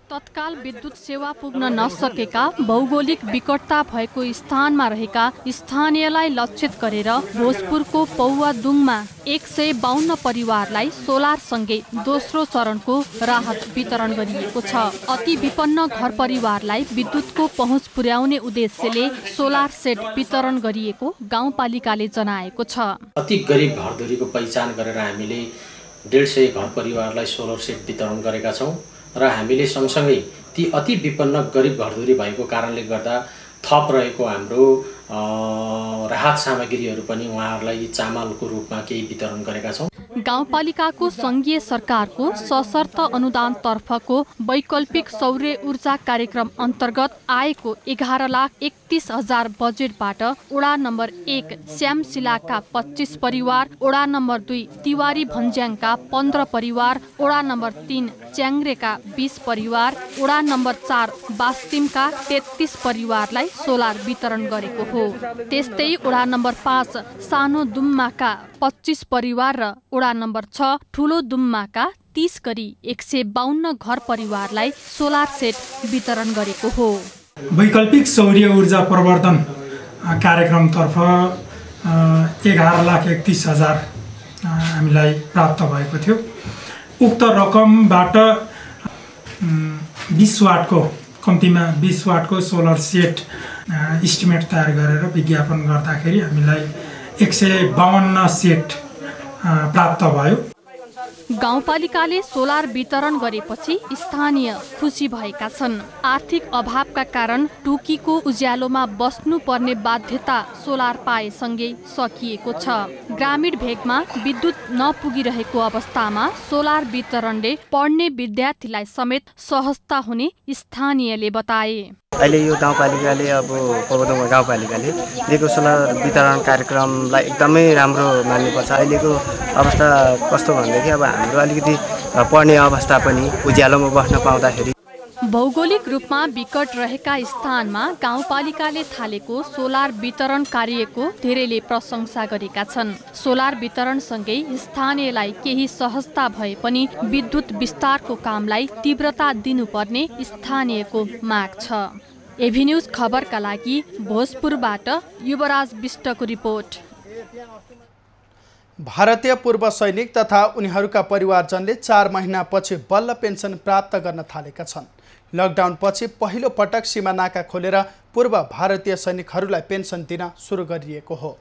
तत्काल विद्युत सेवा पुग्न नसकेका भौगोलिक विकटता भएको स्थानमा रहेका स्थानीयलाई लक्षित गरेर भोजपुरको पौवादुङमा 152 परिवारलाई सोलरसँगै दोस्रो चरणको राहत वितरण गरिएको छ। अति विपन्न घर परिवारलाई विद्युतको पहुँच पुर्याउने उद्देश्यले सोलर सेट वितरण गरिएको गाउँपालिकाले जनाएको छ। अति गरिब घरधुरीको पहिचान गरेर हामीले 150 घर परिवारलाई सोलर सेट वितरण गरेका छौँ र हामीले सँगसँगै ती अति विपन्न गरिब घरधुरी भएको कारणले गर्दा थप रहेको हाम्रो राहत सामग्रीहरू पनि उहाँहरूलाई चामलको रूपमा केही वितरण गरेका छौँ। गाउँपालिकाको सङ्घीय सरकारको सशर्त अनुदानतर्फको वैकल्पिक सौर्य ऊर्जा कार्यक्रम अन्तर्गत आएको 11,31,000 बजेटबाट ओडा नम्बर 1 श्यामशिलाका 25 परिवार, ओडा नम्बर 2 तिवारी भन्ज्याङका 15 परिवार, ओडा नम्बर 3 च्याङ्ग्रेका 20 परिवार, ओडा नम्बर 4 बास्तिमका 33 परिवारलाई सोलर वितरण गरेको हो। त्यस्तै ओडा नम्बर 5 सानो दुम्माका 25 परिवार र ओडा नम्बर 6 ठुलो दुम्माका 30 गरी 152 घर परिवारलाई सोलर सेट वितरण गरेको हो। वैकल्पिक सौर्य ऊर्जा प्रवर्धन कार्यक्रमतर्फ 11,31,000 हामीलाई प्राप्त भएको थियो। उक्त रकमबाट 20 वाटको कम्तीमा 20 वाटको सोलर सेट इस्टिमेट तयार गरेर विज्ञापन गर्दाखेरि हामीलाई 152 सेट प्राप्त भयो। गाउँपालिकाले सोलर वितरण गरेपछि स्थानीय खुसी भएका छन्। आर्थिक अभावका कारण टुकीको उज्यालोमा बस्नुपर्ने बाध्यता सोलर पाएसँगै सकिएको छ। ग्रामीण भेगमा विद्युत नपुगिरहेको अवस्थामा सोलर वितरणले पढ्ने विद्यार्थीलाई समेत सहजता हुने स्थानीयले बताए। अहिले यो गाउँपालिकाले अब पौवादुङ गाउँपालिकाले दिएको सोलर वितरण कार्यक्रमलाई एकदमै राम्रो मान्नुपर्छ। अहिलेको अवस्था कस्तो भनेदेखि अब हाम्रो अलिकति पढ्ने अवस्था पनि उज्यालोमा बस्न पाउँदाखेरि भौगोलिक रूपमा विकट रहेका स्थानमा गाउँपालिकाले थालेको सोलर वितरण कार्यको धेरैले प्रशंसा गरेका छन्। सोलर वितरणसँगै स्थानीयलाई केही सहजता भए पनि विद्युत विस्तारको कामलाई तीव्रता दिनुपर्ने स्थानीयको माग छ। एभिन्यूज खबरका लागि भोजपुरबाट युवराज विष्टको रिपोर्ट। भारतीय पूर्व सैनिक तथा उनीहरूका परिवारजनले 4 महिनापछि बल्ल पेन्सन प्राप्त गर्न थालेका छन्। लकडाउनपछि पहिलो पटक सीमा नाका खोलेर पूर्व भारतीय सैनिकहरूलाई पेन्सन दिन सुरु गरिएको हो।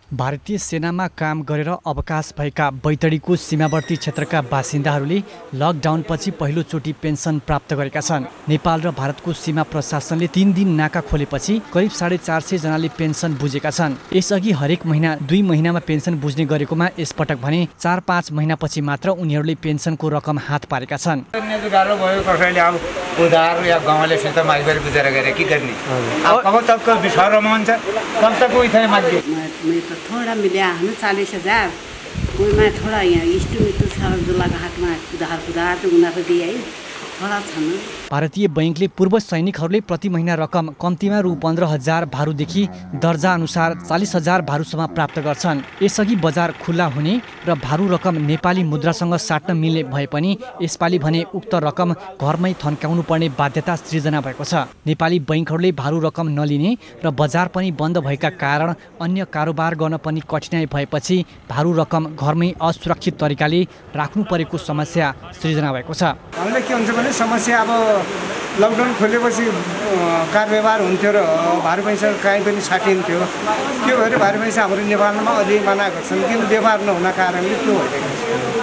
भारतीय सेनामा काम गरेर अवकाश भएका बैतडीको सीमावर्ती क्षेत्रका बासिन्दाहरूले लकडाउनपछि पहिलोचोटि पेन्सन प्राप्त गरेका छन्। नेपाल र भारतको सीमा प्रशासनले 3 दिन नाका खोलेपछि करिब 450 जनाले पेन्सन बुझेका छन्। यसअघि हरेक महिना 2 महिनामा पेन्सन बुझ्ने गरेकोमा यसपटक भने 4-5 महिनापछि मात्र उनीहरूले पेन्सनको रकम हात पारेका छन्। गाह्रो भयो, कसैले अब उधार या गाउँलेसित मागेर गुजारा गरे के गर्ने। अब तक विश्वरमा हुन्छ कब तक कोही थाहा माग्यो। थोड़ा मिला हमें 40,000 कोई मैं थोड़ा यहाँ इष्ट मित्र जो लगा हाथ में उधार तो उन्हें दिया ही छोरा छन्। भारतीय बैंकले पूर्व सैनिकहरूले प्रति महिना रकम कम्तीमा रु 15,000 भारूदेखि दर्जा अनुसार 40,000 भारूसम्म प्राप्त गर्छन्। यसअघि बजार खुल्ला हुने र भारू रकम नेपाली मुद्रासँग साट्न मिल्ने भए पनि यसपालि भने उक्त रकम घरमै थन्काउनु पर्ने बाध्यता सृजना भएको छ। नेपाली बैंकहरूले भारू रकम नलिने र बजार पनि बन्द भएका कारण अन्य कारोबार गर्न पनि कठिनाइ भएपछि भारू रकम घरमै असुरक्षित तरिकाले राख्नु परेको समस्या सृजना भएको छ। हामीलाई के हुन्छ भने समस्या अब लकडाउन खोलेपछि कार व्यवहार हुन्थ्यो र भारू पैसा कहीँ पनि साटिन्थ्यो। त्यो भएर भारू पैसा हाम्रो नेपालमा अलि मनाएको छन्, किन व्यवहार नहुन कारणले त्यो भइरहेको छ।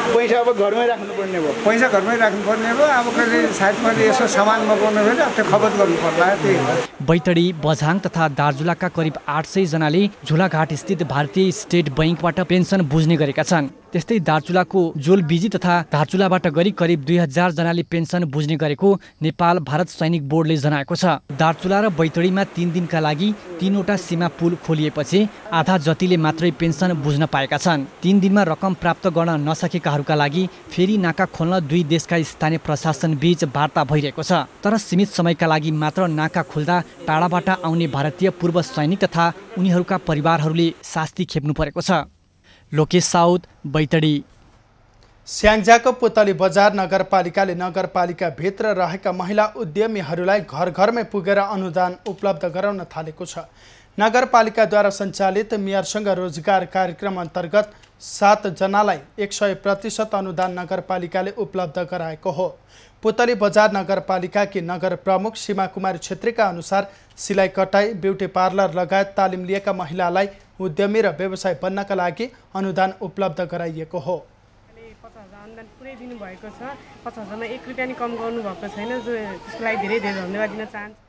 पैसा अब घरमै राख्नुपर्ने भयो, पैसा घरमै राख्नुपर्ने भयो। अब कहिले सायद मैले यसो सामान मगाउनु भयो त्यो खपत गर्नु पर्ला। त्यही हो। बैतडी, बझाङ तथा दार्चुलाका करिब 800 जनाले झुलाघाट स्थित भारतीय स्टेट बैंकबाट पेन्सन बुझ्ने गरेका छन्। त्यस्तै दार्चुलाको जोलबिजी तथा दार्चुलाबाट गरी करिब 2000 जनाले पेन्सन बुझ्ने गरेको नेपाल भारत सैनिक बोर्डले जनाएको छ। दार्चुला र बैतडीमा 3 दिनका लागि 3वटा सीमा पुल खोलिएपछि आधा जतिले मात्रै पेन्सन बुझ्न पाएका छन्। 3 दिनमा रकम प्राप्त गर्न नसकेकाहरूका लागि फेरि नाका खोल्न दुई देशका स्थानीय प्रशासन बीच वार्ता भइरहेको छ। तर सीमित समयका लागि मात्र नाका खोल्दा टाढाबाट आउने भारतीय पूर्व सैनिक तथा उनीहरूका परिवारहरूले शास्ति खेप्नु परेको छ। लोकेश साउद, बैतडी। स्याङ्जाको पुतली बजार नगरपालिकाले नगरपालिका भित्र रहेका महिला उद्यमीहरूलाई घर घरमै पुगेर अनुदान उपलब्ध गराउन थालेको छ। नगरपालिकाद्वारा सञ्चालित मेयरसँग रोजगार कार्यक्रम अन्तर्गत 7 जनालाई 100% अनुदान नगरपालिकाले उपलब्ध गराएको हो। पुतली बजार नगरपालिकाकी नगर प्रमुख सीमा कुमारी छेत्रीका अनुसार सिलाइ कटाई, ब्युटी पार्लर लगायत तालिम लिएका महिलालाई उद्यमी र व्यवसाय बन्नका लागि अनुदान उपलब्ध गराइएको हो। 50,000 अनुदान पुरै दिनुभएको छ। 50,000मा 1 रुपैयाँ नि कम गर्नुभएको छैन, जो त्यसको लागि धेरै धेरै धन्यवाद दिन चाहन्छु।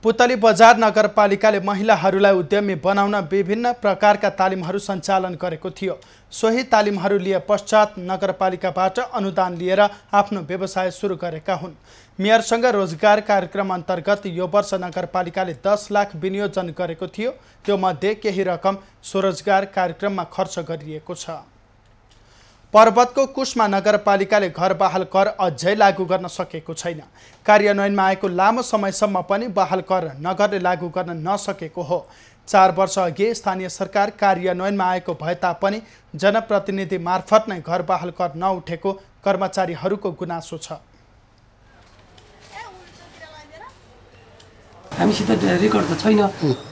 पुतली बजार नगरपालिकाले महिलाहरूलाई उद्यमी बनाउन विभिन्न प्रकारका तालिमहरू सञ्चालन गरेको थियो। सोही तालिमहरू लिए पश्चात नगरपालिकाबाट अनुदान लिएर आफ्नो व्यवसाय सुरु गरेका हुन्। मेयरसँग रोजगार कार्यक्रम अन्तर्गत यो वर्ष नगरपालिकाले 10 लाख विनियोजन गरेको थियो। त्यो मध्ये केही रकम स्वरोजगार कार्यक्रममा खर्च गरिएको छ। पर्वतको कुशमा नगरपालिकाले घर बहाल कर अझै लागू गर्न सकेको छैन। कार्यान्वयनमा आएको लामो समयसम्म पनि बहाल कर नगरले लागू गर्न नसकेको हो। 4 वर्ष अघि स्थानीय सरकार कार्यान्वयनमा आएको भए तापनि जनप्रतिनिधि मार्फत नै घर बहाल कर नउठेको कर्मचारीहरूको गुनासो छ। हामीसित रेकर्ड त छैन,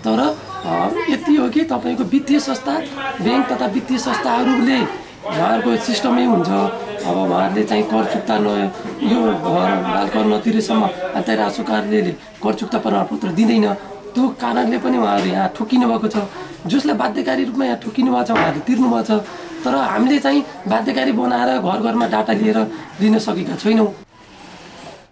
तर यति हो कि तपाईँको वित्तीय संस्था, ब्याङ्क तथा वित्तीय संस्थाहरूले उहाँहरूको सिस्टमै हुन्छ। अब उहाँहरूले चाहिँ कर चुक्ता यो बाल कर नतिरेसम्म अन्तर्राष्ट्रिय राजस्व कार्यालयले कर चुक्ता प्रमाणपत्र दिँदैन। त्यो कारणले पनि उहाँहरू यहाँ ठोकिनु भएको छ। जसलाई बाध्यकारी रूपमा यहाँ ठोकिनु भएको छ उहाँहरूले तिर्नु भएको छ। तर हामीले चाहिँ बाध्यकारी बनाएर घर घरमा डाटा लिएर दिन सकेका छैनौँ।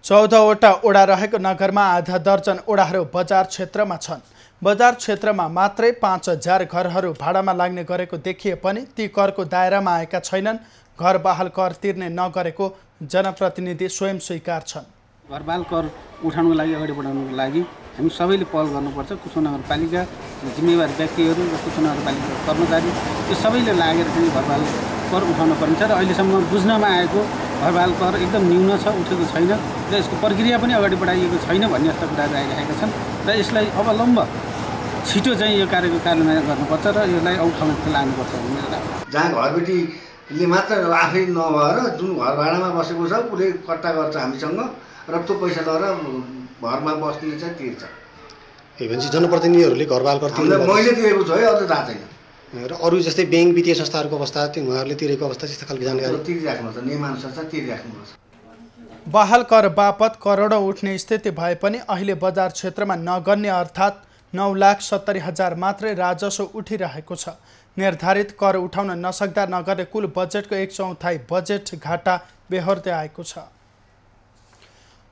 14वटा ओडा रहेको नगरमा आधा दर्जन ओडाहरू बजार क्षेत्रमा छन्। बजार क्षेत्रमा मात्रै 5,000 घरहरू भाडामा लाग्ने गरेको देखिए पनि ती करको दायरामा आएका छैनन्। घर बहाल कर तिर्ने नगरेको जनप्रतिनिधि स्वयं स्वीकार छन्। घर बहाल कर उठाउनको लागि, अगाडि बढाउनको लागि हामी सबैले पहल गर्नुपर्छ। कुचो नगरपालिका जिम्मेवार व्यक्तिहरू र कुचो नगरपालिका कर्मचारी यो सबैले लागेर चाहिँ घर बहाल कर उठाउन पर्ने छ। र अहिलेसम्म बुझ्नमा आएको घर बहाल कर एकदम न्यून छ, उठेको छैन र यसको प्रक्रिया पनि अगाडि बढाइएको छैन भन्ने जस्ता कुराहरू आइरहेका छन्। र यसलाई अवलम्ब छिटो चाहिँ यो कार्यको कार्यान्वयन गर्नुपर्छ र यसलाई उठाउन लानुपर्छ भन्ने। जहाँ घरबेटीले मात्र आफै नभएर जुन घर भाडामा बसेको छ उसले कट्टा गर्छ हामीसँग र त्यो पैसा लिएर घरमा बस्ने चाहिँ तिर्छ। भनेपछि जनप्रतिनिधिहरूले घर बहाल कर मैले तिरेको छु है, अझै थाहा छैन। र अरू जस्तै ब्याङ्क वित्तीय संस्थाहरूको अवस्था, त्यो उहाँहरूले तिरेको अवस्था त्यस्तो खालको जानकारी तिरिराख्नुपर्छ, नियमअनुसार चाहिँ तिरिराख्नुपर्छ। बहाल कर बापत करोडौँ उठ्ने स्थिति भए पनि अहिले बजार क्षेत्रमा नगन्य अर्थात् 9,70,000 मात्रै राजस्व उठिरहेको छ। निर्धारित कर उठाउन नसक्दा नगरले कुल बजेटको 1/4 बजेट घाटा बेहोर्दै आएको छ।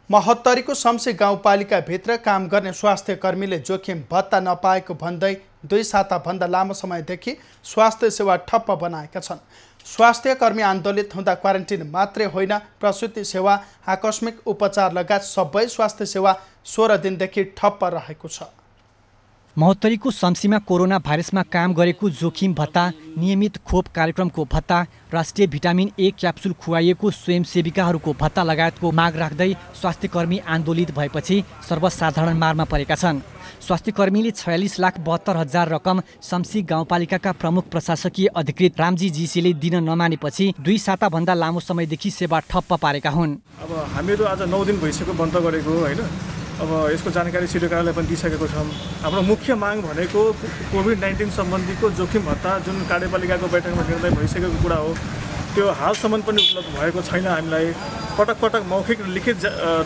महोत्तरीको शमसी गाउँपालिकाभित्र काम गर्ने स्वास्थ्य कर्मीले जोखिम भत्ता नपाएको भन्दै 2 साताभन्दा लामो समयदेखि स्वास्थ्य सेवा ठप्प बनाएका छन्। स्वास्थ्य कर्मी आन्दोलित हुँदा क्वारेन्टिन मात्रै होइन, प्रसुति सेवा, आकस्मिक उपचार लगायत सबै स्वास्थ्य सेवा 16 दिनदेखि ठप्प रहेको छ। महोत्तरीको शम्सीमा कोरोना भाइरसमा काम गरेको जोखिम भत्ता, नियमित खोप कार्यक्रमको भत्ता, राष्ट्रिय भिटामिन ए क्याप्सुल खुवाइएको स्वयंसेविकाहरूको भत्ता लगायतको माग राख्दै स्वास्थ्यकर्मी आन्दोलित भएपछि सर्वसाधारण मारमा परेका छन्। स्वास्थ्यकर्मीले 46,72,000 रकम शम्सी गाउँपालिकाका प्रमुख प्रशासकीय अधिकृत रामजी जीसीले दिन नमानेपछि 2 साताभन्दा लामो समयदेखि सेवा ठप्प पारेका हुन्। अब हामीहरू आज 9 दिन भइसक्यो बन्द गरेको होइन। अब यसको जानकारी सिडिओ कार्यालयले पनि दिइसकेको छौँ। हाम्रो मुख्य माग भनेको कोभिड-19 सम्बन्धीको जोखिम भत्ता जुन कार्यपालिकाको बैठकमा निर्णय भइसकेको कुरा हो, त्यो हालसम्म पनि उपलब्ध भएको छैन। हामीलाई पटक पटक मौखिक लिखित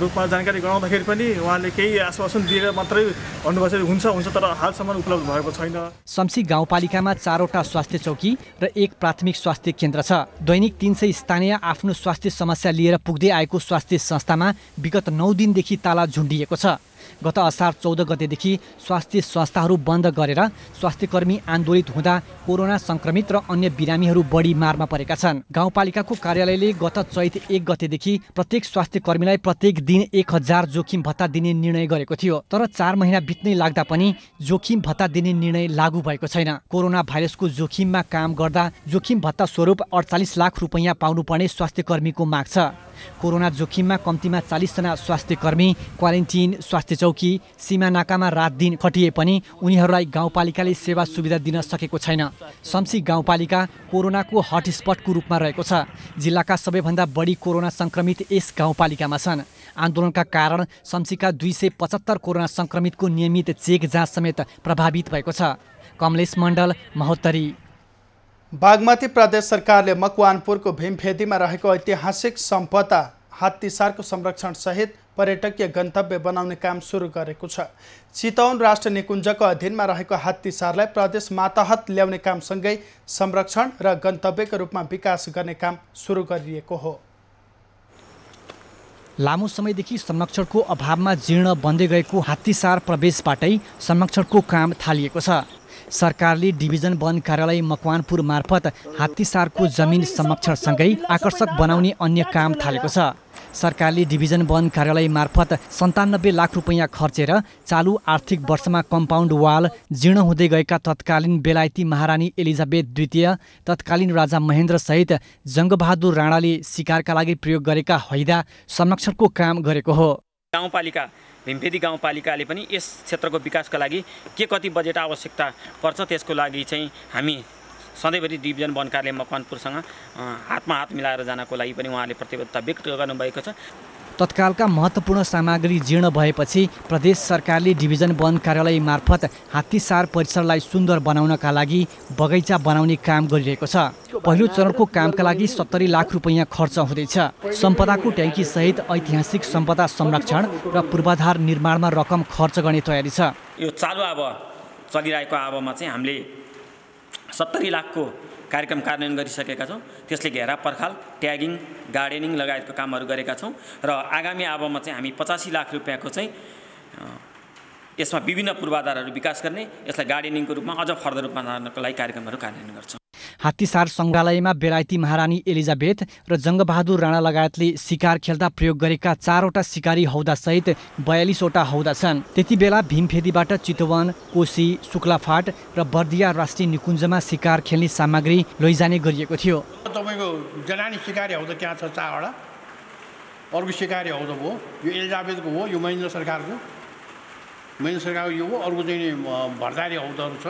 रूपमा जानकारी गराउँदाखेरि पनि उहाँले केही आश्वासन दिएर मात्रै भन्नुभएको हुन्छ, तर हालसम्म उपलब्ध भएको छैन। शम्सी गाउँपालिकामा 4वटा स्वास्थ्य चौकी र 1 प्राथमिक स्वास्थ्य केन्द्र छ। दैनिक 300 स्थानीय आफ्नो स्वास्थ्य समस्या लिएर पुग्दै आएको स्वास्थ्य संस्थामा विगत 9 दिनदेखि ताला झुन्डिएको छ। गत असार 14 गतेदेखि स्वास्थ्य संस्थाहरू बन्द गरेर स्वास्थ्यकर्मी आन्दोलित हुँदा कोरोना संक्रमित र अन्य बिरामीहरू बढी मारमा परेका छन्। गाउँपालिकाको कार्यालयले गत चैत 1 गतेदेखि प्रत्येक स्वास्थ्यकर्मीलाई प्रत्येक दिन 1000 जोखिम भत्ता दिने निर्णय गरेको थियो। तर 4 महिना बित्नै लाग्दा पनि जोखिम भत्ता दिने निर्णय लागू भएको छैन। कोरोना भाइरसको जोखिममा काम गर्दा जोखिम भत्ता स्वरूप 48 लाख रुपैयाँ पाउनुपर्ने स्वास्थ्यकर्मीको माग छ। कोरोना जोखिममा कम्तीमा 40 जना स्वास्थ्यकर्मी क्वारेन्टिन, स्वास्थ्य चौकी, सीमा नाकामा रात दिन खटिए पनि उनीहरूलाई गाउँपालिकाले सेवा सुविधा दिन सकेको छैन। शम्सी गाउँपालिका कोरोनाको हटस्पटको रूपमा रहेको छ। जिल्लाका सबैभन्दा बढी कोरोना संक्रमित यस गाउँपालिकामा छन्। आन्दोलनका कारण शम्सीका 275 कोरोना संक्रमितको नियमित चेक जाँच समेत प्रभावित भएको छ। कमलेश मण्डल, महोत्तरी। बागमती प्रदेश सरकारले मकवानपुरको भीमफेदीमा रहेको ऐतिहासिक सम्पदा हात्तीसारको संरक्षण सहित पर्यटकीय गन्तव्य बनाउने काम सुरु गरेको छ। चितवन राष्ट्रिय निकुञ्जको अधीनमा रहेको हात्तीसारलाई प्रदेश मातहत ल्याउने कामसँगै संरक्षण र गन्तव्यको रूपमा विकास गर्ने काम सुरु गरिएको हो। लामो समयदेखि संरक्षणको अभावमा जीर्ण बन्दै गएको हात्तीसार प्रवेशबाटै संरक्षणको काम थालिएको छ। सरकारले डिभिजन वन कार्यालय मकवानपुर मार्फत हात्तीसारको जमिन संरक्षणसँगै आकर्षक बनाउने अन्य काम थालेको छ। सरकारले डिभिजन वन कार्यालय मार्फत 97 लाख रुपैयाँ खर्चेर चालु आर्थिक वर्षमा कम्पाउन्ड वाल, जीर्ण हुँदै गएका तत्कालीन बेलायती महारानी एलिजाबेथ द्वितीय, तत्कालीन राजा महेन्द्र सहित जङ्गबहादुर राणाले शिकारका लागि प्रयोग गरेका हैदा संरक्षणको काम गरेको हो। गाउँपालिका भीमफेदी गाउँपालिकाले पनि यस क्षेत्रको विकासका लागि के कति बजेट आवश्यकता पर्छ त्यसको लागि चाहिँ हामी सधैँभरि डिभिजन वन कार्यालय मकवानपुरसँग हातमा हात मिलाएर जानको लागि पनि उहाँले प्रतिबद्धता व्यक्त गर्नुभएको छ। तत्कालका महत्त्वपूर्ण सामग्री जीर्ण भएपछि प्रदेश सरकारले डिभिजन वन कार्यालय मार्फत हात्तीसार परिसरलाई सुन्दर बनाउनका लागि बगैँचा बनाउने काम गरिरहेको छ। पहिलो चरणको कामका लागि 70 लाख रुपैयाँ खर्च हुँदैछ। सम्पदाको ट्याङ्की सहित ऐतिहासिक सम्पदा संरक्षण र पूर्वाधार निर्माणमा रकम खर्च गर्ने तयारी छ। यो चालु अब चलिरहेको अबमा चाहिँ हामीले 70 लाखको कार्यक्रम कार्यान्वयन गरिसकेका छौँ। त्यसले घेरा पर्खाल, ट्यागिङ, गार्डेनिङ लगायतको कामहरू गरेका छौँ र आगामी अबमा चाहिँ हामी 85 लाख रुपैयाँको चाहिँ यसमा विभिन्न पूर्वाधारहरू विकास गर्ने, यसलाई गार्डेनिङको रूपमा अझ फर्दर रूपमा लानको लागि कार्यक्रमहरू कार्यान्वयन गर्छौँ। हात्तीसार सङ्ग्रहालयमा बेलायती महारानी एलिजाबेथ र जङ्गबहादुर राणा लगायतले शिकार खेल्दा प्रयोग गरेका 4वटा शिकारी हौदासहित 42वटा हौदा छन्। त्यति बेला भीमफेदीबाट चितवन, कोशी, शुक्लाफाट र बर्दिया राष्ट्रिय निकुञ्जमा शिकार खेल्ने सामग्री लैजाने गरिएको थियो। तपाईँको जनानी शिकारी हौदा त्यहाँ छ 4वटा। अर्को शिकारी हौदा भयो, यो एलिजाबेथको हो, यो महेन्द्र सरकारको यो हो। अर्को चाहिँ भरदारी हौदाहरू छ,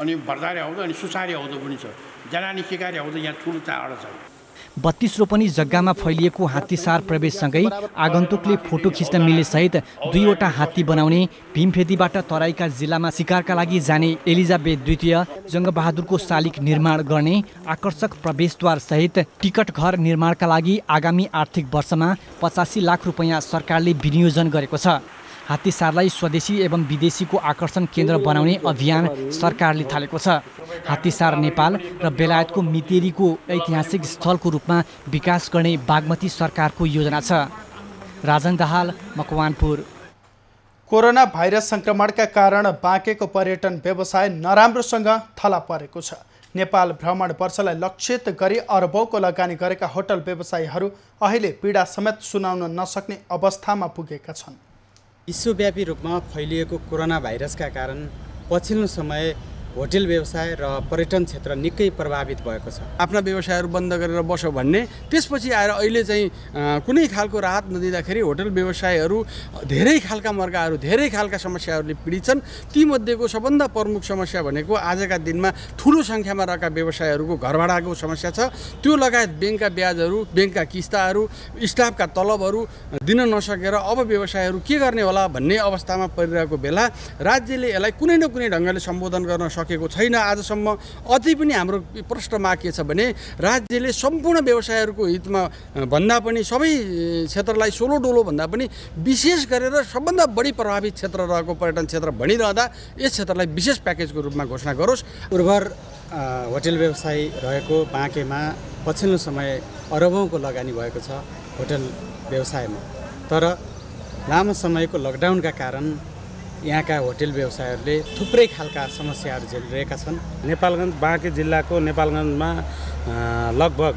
अनि भरदारी हौदा अनि सुसारी हौदा पनि छ। जनानी शिकारी हौदा यहाँ ठुलो 4वटा छ। 32 रोपनी जग्गामा फैलिएको हात्तीसार प्रवेशसँगै आगन्तुकले फोटो खिच्न मिल्ने सहित 2वटा हात्ती बनाउने, भीमफेदीबाट तराईका जिल्लामा शिकारका लागि जाने एलिजाबेथ द्वितीय, जङ्गबहादुरको शालिग निर्माण गर्ने, आकर्षक प्रवेशद्वार सहित टिकट घर निर्माणका लागि आगामी आर्थिक वर्षमा 85 लाख रुपैयाँ सरकारले विनियोजन गरेको छ। हात्तीसारलाई स्वदेशी एवं विदेशीको आकर्षण केन्द्र बनाउने अभियान सरकारले थालेको छ। हात्तीसार नेपाल र बेलायतको मितेरीको ऐतिहासिक स्थलको रूपमा विकास गर्ने बागमती सरकारको योजना छ। राजन दाहाल, मकवानपुर। कोरोना भाइरस संक्रमणका कारण बाँकेको पर्यटन व्यवसाय नराम्रोसँग थला परेको छ। नेपाल भ्रमण वर्षलाई लक्षित गरी अरबौंको लगानी गरेका होटल व्यवसायीहरू अहिले पीडा समेत सुनाउन नसक्ने अवस्थामा पुगेका छन्। विश्वव्यापी रूपमा फैलिएको कोरोना भाइरसका कारण पछिल्लो समय होटल व्यवसाय र पर्यटन क्षेत्र निकै प्रभावित भएको छ। आफ्ना व्यवसायहरू बन्द गरेर बस्यो भन्ने, त्यसपछि आएर अहिले चाहिँ कुनै खालको राहत नदिँदाखेरि होटल व्यवसायहरू धेरै खालका मर्काहरू, धेरै खालका समस्याहरूले पीडित छन्। तीमध्येको सबभन्दा प्रमुख समस्या भनेको आजका दिनमा ठुलो सङ्ख्यामा रहेका व्यवसायहरूको घर भाडाको समस्या छ। त्यो लगायत ब्याङ्कका ब्याजहरू, ब्याङ्कका किस्ताहरू, स्टाफका तलबहरू दिन नसकेर अब व्यवसायहरू के गर्ने होला भन्ने अवस्थामा परिरहेको बेला राज्यले यसलाई कुनै न कुनै ढङ्गले सम्बोधन गर्न सकेको छैन आजसम्म। अझै पनि हाम्रो प्रश्न माग के छ भने राज्यले सम्पूर्ण व्यवसायहरूको हितमा भन्दा पनि सबै क्षेत्रलाई सोलो डोलो भन्दा पनि विशेष गरेर सबभन्दा बढी प्रभावित क्षेत्र रहेको पर्यटन क्षेत्र भनिरहँदा यस क्षेत्रलाई विशेष प्याकेजको रूपमा घोषणा गरोस्। उर्वर होटल व्यवसाय रहेको बाँकेमा पछिल्लो समय अरबौँको लगानी भएको छ होटल व्यवसायमा, तर लामो समयको लकडाउनका कारण यहाँका होटल व्यवसायहरूले थुप्रै खालका समस्याहरू झेलिरहेका छन्। नेपालगञ्ज बाँके जिल्लाको नेपालगञ्जमा लगभग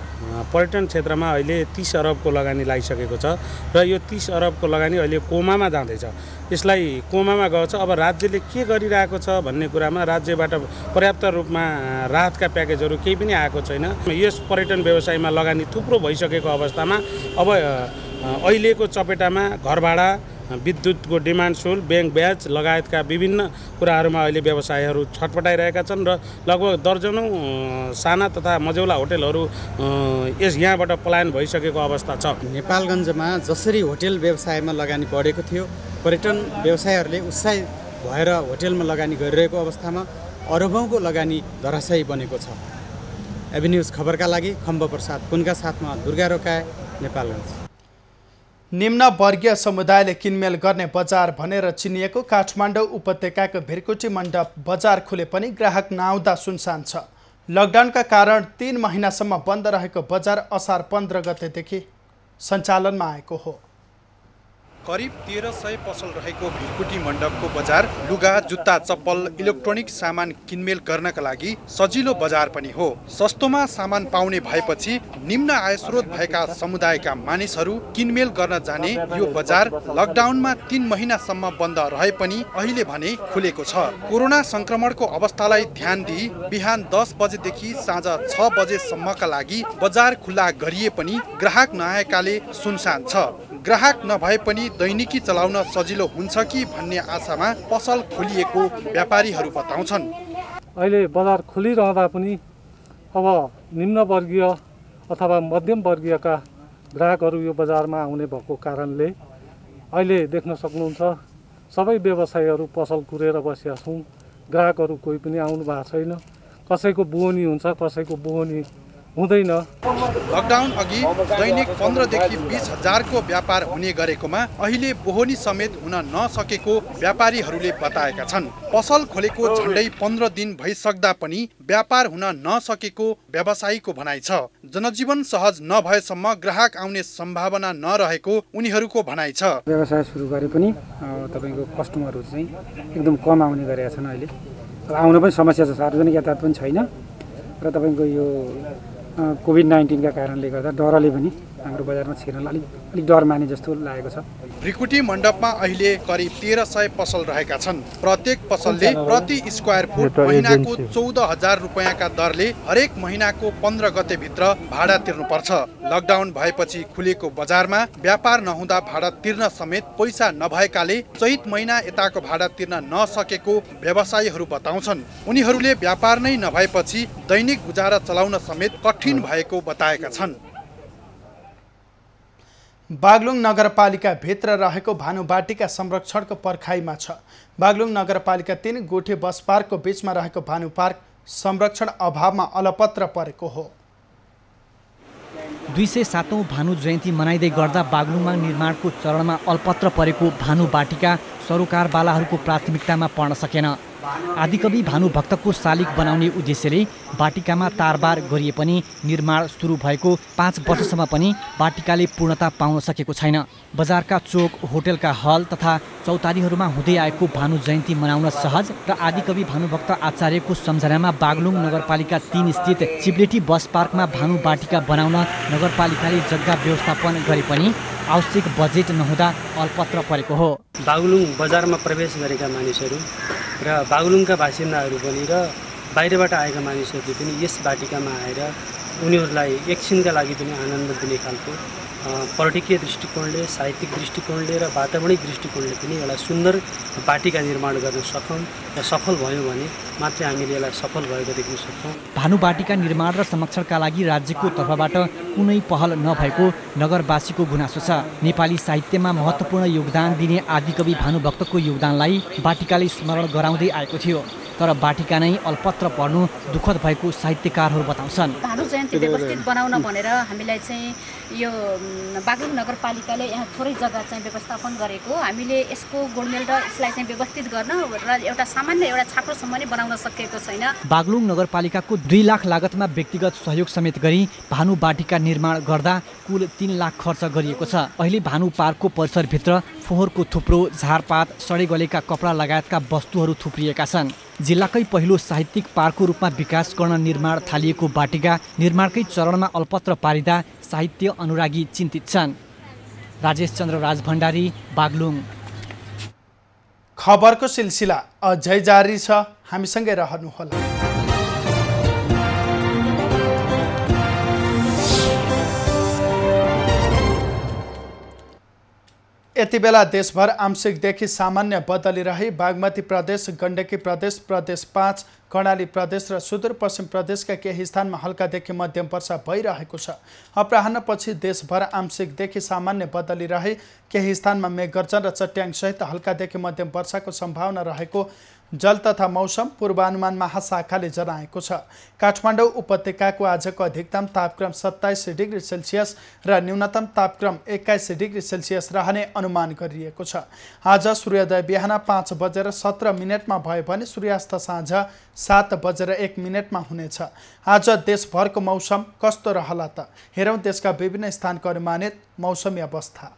पर्यटन क्षेत्रमा अहिले 30 अरबको लगानी लागिसकेको छ र यो 30 अरबको लगानी अहिले कोमामा जाँदैछ। यसलाई कोमामा गएको छ। अब राज्यले के गरिरहेको छ भन्ने कुरामा राज्यबाट पर्याप्त रूपमा राहतका प्याकेजहरू केही पनि आएको छैन। यस पर्यटन व्यवसायमा लगानी थुप्रो भइसकेको अवस्थामा अब अहिलेको चपेटामा घर भाडा, विद्युतको डिमान्ड शुल्क, ब्याङ्क ब्याज लगायतका विभिन्न कुराहरूमा अहिले व्यवसायहरू छटपटाइरहेका छन् र लगभग दर्जनौँ साना तथा मझौला होटलहरू यहाँबाट पलायन भइसकेको अवस्था छ। नेपालगञ्जमा जसरी होटल व्यवसायमा लगानी बढेको थियो, पर्यटन व्यवसायहरूले उत्साहित भएर होटलमा लगानी गरिरहेको अवस्थामा अरबौँको लगानी धराशायी बनेको छ। एभिन्यूज खबरका लागि खम्ब प्रसाद पुनका साथमा दुर्गा रोकाए, नेपालगञ्ज। निम्न वर्गीय समुदायले किनमेल गर्ने बजार भनेर चिनिएको काठमाडौँ उपत्यकाको भिरकुटी मण्डप बजार खुले पनि ग्राहक नआउँदा सुनसान छ। लकडाउनका कारण 3 महिनासम्म बन्द रहेको बजार असार 15 गतेदेखि सञ्चालनमा आएको हो। करिब 1300 पसल रहेको भिरकुटी मण्डपको बजार लुगा, जुत्ता, चप्पल, इलेक्ट्रोनिक सामान किनमेल गर्नका लागि सजिलो बजार पनि हो। सस्तोमा सामान पाउने भएपछि निम्न आय स्रोत भएका समुदायका मानिसहरू किनमेल गर्न जाने यो बजार लकडाउनमा 3 महिनासम्म बन्द रहे पनि अहिले भने खुलेको छ। कोरोना संक्रमणको अवस्थालाई ध्यान दिई बिहान 10 बजेदेखि साँझ 6 बजेसम्मका लागि बजार खुला गरिए पनि ग्राहक नआएकाले सुनसान छ। ग्राहक नभए पनि दैनिकी चलाउन सजिलो हुन्छ कि भन्ने आशामा पसल खोलिएको व्यापारीहरू बताउँछन्। अहिले बजार खुलिरहँदा पनि अब निम्न वर्गीय अथवा मध्यम वर्गीयका ग्राहकहरू यो बजारमा आउने भएको कारणले अहिले देख्न सक्नुहुन्छ सबै व्यवसायीहरू पसल कुरेर बसेका छौँ। ग्राहकहरू कोही पनि आउनु भएको छैन। कसैको बोहनी हुन्छ, कसैको बोहनी हुँदैन। लकडाउन अघि दैनिक 15 देखि 20 हजारको व्यापार हुने गरेकोमा अहिले बोहनी समेत हुन नसकेको व्यापारीहरूले बताएका छन्। पसल खोलेको झन्डै 15 दिन भइसक्दा पनि व्यापार हुन नसकेको व्यवसायीको भनाइ छ। जनजीवन सहज नभएसम्म ग्राहक आउने सम्भावना नरहेको उनीहरूको भनाइ छ। व्यवसाय सुरु गरे पनि तपाईको कस्टमरहरू चाहिँ एकदम कम आउने गरेका छन्। अहिले आउन पनि समस्या छ, सार्वजनिक यातायात पनि छैन र तपाईको यो कोभिड-19 का कारणले गर्दा डरले पनि हाम्रो बजारमा छिर्न अलिक डर माने जस्तो लागेको छ। भिरकुटी मण्डपमा अहिले करिब 1300 पसल रहेका छन्। प्रत्येक पसलले प्रति स्क्वायर फुट महिनाको 14,000 रुपैयाँका दरले हरेक महिनाको 15 गतेभित्र भाडा तिर्नुपर्छ। लकडाउन भएपछि खुलेको बजारमा व्यापार नहुँदा भाडा तिर्न समेत पैसा नभएकाले चैत महिना यताको भाडा तिर्न नसकेको व्यवसायीहरू बताउँछन्। उनीहरूले व्यापार नै नभएपछि दैनिक गुजारा चलाउन समेत कठिन भएको बताएका छन्। बागलुङ नगरपालिका भित्र रहेको भानुबाटिका संरक्षणको पर्खाइमा छ। बागलुङ नगरपालिका 3 गोठे बस पार्कको बीचमा रहेको भानु पार्क संरक्षण अभावमा अलपत्र परेको हो। 207औं भानु जयन्ती मनाइदै गर्दा बागलुङमा निर्माणको चरणमा अल्पत्र परेको भानुबाटिका सरोकारवालाहरूको प्राथमिकतामा पर्न सकेन। आदिकवि भानुभक्तको शालिग बनाउने उद्देश्यले बाटिकामा तारबार गरिए पनि निर्माण सुरु भएको 5 वर्षसम्म पनि बाटिकाले पूर्णता पाउन सकेको छैन। बजारका चोक, होटलका हल तथा चौतारीहरूमा हुँदै आएको भानु जयन्ती मनाउन सहज र आदिकवि भानुभक्त आचार्यको सम्झनामा बागलुङ नगरपालिका 3 स्थित चिप्लेटी बस पार्कमा भानु बाटिका बनाउन नगरपालिकाले जग्गा व्यवस्थापन गरे पनि आवश्यक बजेट नहुँदा अल्पत्र परेको हो। बागलुङ बजारमा प्रवेश गरेका मानिसहरू र बागलुङका बासिन्दाहरू पनि र बाहिरबाट आएका मानिसहरूले पनि यस बाटिकामा आएर उनीहरूलाई एकछिनका लागि पनि आनन्द दिने खालको पर्यटकीय दृष्टिकोणले, साहित्यिक दृष्टिकोणले र वातावरणिक दृष्टिकोणले पनि एउटा सुन्दर बाटिका निर्माण गर्न सकौँ र सफल भयो भने मात्रै हामीले यसलाई सफल भएको देख्न सक्छौँ। भानु बाटिका निर्माण र संरक्षणका लागि राज्यको तर्फबाट कुनै पहल नभएको नगरवासीको गुनासो छ। नेपाली साहित्यमा महत्त्वपूर्ण योगदान दिने आदिकवि भानुभक्तको योगदानलाई बाटिकाले स्मरण गराउँदै आएको थियो। तर बाटिका नै अल्पत्र पर्नु दुःखद भएको साहित्यकारहरू बताउँछन्। भानु जयन्ती व्यवस्थित बनाउन भनेर हामीलाई चाहिँ यो बागलुङ नगरपालिकाले यहाँ थोरै जग्गा चाहिँ व्यवस्थापन गरेको, हामीले यसको गोडमेल र यसलाई चाहिँ व्यवस्थित गर्न र एउटा सामान्य एउटा छाप्रोसम्म नै बनाउन सकेको छैन। बागलुङ नगरपालिकाको 2 लाख लागतमा व्यक्तिगत सहयोग समेत गरी भानु बाटिका निर्माण गर्दा कुल 3 लाख खर्च गरिएको छ। अहिले भानु पार्कको परिसरभित्र फोहोरको थुप्रो, झारपात, सडे गलेका कपडा लगायतका वस्तुहरू थुप्रिएका छन्। जिल्लाकै पहिलो साहित्यिक पार्कको रूपमा विकास गर्न निर्माण थालिएको बाटिका निर्माणकै चरणमा अल्पत्र पारिँदा साहित्य अनुरागी चिन्तित छन्। राजेश चन्द्र राजभण्डारी, बागलुङ। खबरको सिलसिला अझै जारी छ, हामीसँगै रहनुहोला। यति बेला देशभर आंशिकदेखि सामान्य बदली रही बागमती प्रदेश, गण्डकी प्रदेश, प्रदेश 5, कर्णाली प्रदेश र सुदूरपश्चिम प्रदेशका केही स्थानमा हल्कादेखि मध्यम वर्षा भइरहेको छ। अपराह्नपछि देशभर आंशिकदेखि सामान्य बदली रही केही स्थानमा मेघगर्जन र चट्याङसहित हल्कादेखि मध्यम वर्षाको सम्भावना रहेको जल तथा मौसम पूर्वानुमान महाशाखाले जनाएको छ। काठमाडौँ उपत्यकाको आजको अधिकतम तापक्रम 27 डिग्री सेल्सियस र न्यूनतम तापक्रम 21 डिग्री सेल्सियस रहने अनुमान गरिएको छ। आज सूर्योदय बिहान 5:17 भयो भने सूर्यास्त साँझ 7:01 हुनेछ। आज देशभरको मौसम कस्तो रहला त? हेरौँ देशका विभिन्न स्थानको अनुमानित मौसमी अवस्था।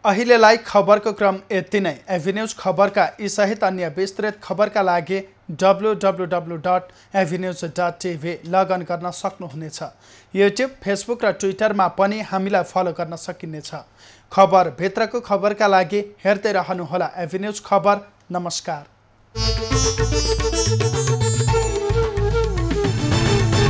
अहिलेलाई खबरको क्रम यति नै। एभिन्यूज खबरका यी सहित अन्य विस्तृत खबरका लागि www.avnews.tv लगइन गर्न सक्नुहुनेछ। युट्युब, फेसबुक र ट्विटरमा पनि हामीलाई फलो गर्न सकिनेछ। खबर भित्रको खबरका लागि हेर्दै रहनुहोला एभिन्यूज खबर। नमस्कार।